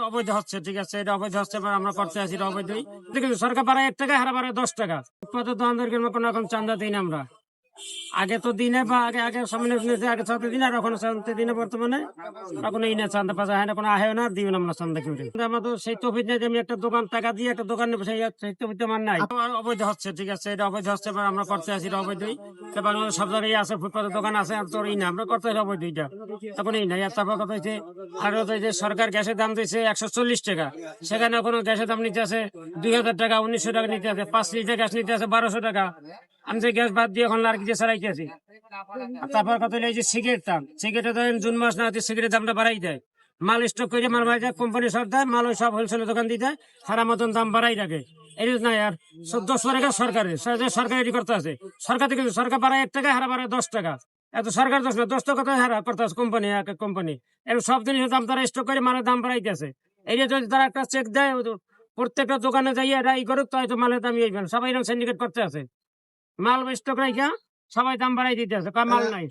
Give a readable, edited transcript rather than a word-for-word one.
অবৈধ হচ্ছে, ঠিক আছে, এটা অবৈধ হচ্ছে, এবার আমরা করতে আছি, এটা অবৈধই। কিন্তু সরকার বাড়ায় 1 টাকা, হারা বাড়ায় 10 টাকা। উৎপাদক দোকানদারকে কোনো রকম চান্দা দিই না আমরা। আগে তো দিনে বা আগে আগে সামনে আগে 7 দিন আর এখন 7 দিনে বর্তমানে এখন এই না চান্দা পাওয়া যায় না, কোনো আহে না, দিও না আমরা চান্দা কেউ। কিন্তু আমরা তো সেই তফিক নেই যে আমি একটা দোকান টাকা দিয়ে একটা দোকান নেবো, সেই তফিক আমার নাই। অবৈধ হচ্ছে, ঠিক আছে, এটা অবৈধ হচ্ছে, এবার আমরা করতে আছি, এটা অবৈধই। বাংলাদেশ সব জায়গায় আছে, ফুটপাতের দোকান আছে, আর তোর এই না আমরা করতে আছি অবৈধ এটা। এখন এই নাই। আর তারপর কথা হচ্ছে আর যে সরকার গ্যাসের দাম দিয়েছে 140 টাকা, সেখানে কোনো গ্যাসের দাম নিতে আছে 2000 টাকা, 1900 টাকা নিতে আছে। 5 লিটার গ্যাস নিতে আছে 1200 টাকা। আমি যে গ্যাস বাদ দিয়ে এখন আর কিছু চালাইতেছি। তারপর কথা হলো এই যে সিগারেট দাম, সিগারেটের দাম জুন মাস না হতে সিগারেটের দামটা বাড়াই দেয়। মাল স্টক করে মাল বাড়াই দেয়, কোম্পানি সব দেয়, মাল ওই সব হোলসেলের দোকান দিয়ে দেয়, সারা মতন দাম বাড়াই রাখে। এই নাই আর 14 টাকা সরকারের সরকার এটি করতে আছে। সরকার থেকে সরকার বাড়ায় 1 টাকা, হারা বাড়ায় 10 টাকা। এত সরকার 10 না, 10 টাকা তো হারা করতে আছে কোম্পানি, এক কোম্পানি। এর সব জিনিসের দাম তারা স্টক করে মালের দাম বাড়াইতেছে। এই যে যদি তারা একটা চেক দেয়, প্রত্যেকটা দোকানে যাই এরা ই করুক, তাই তো মালের দাম ইয়ে সবাই সিন্ডিকেট করতে আছে। মাল স্টক রাখা সবাই দাম বাড়াই দিতে আছে, কার মাল নাই।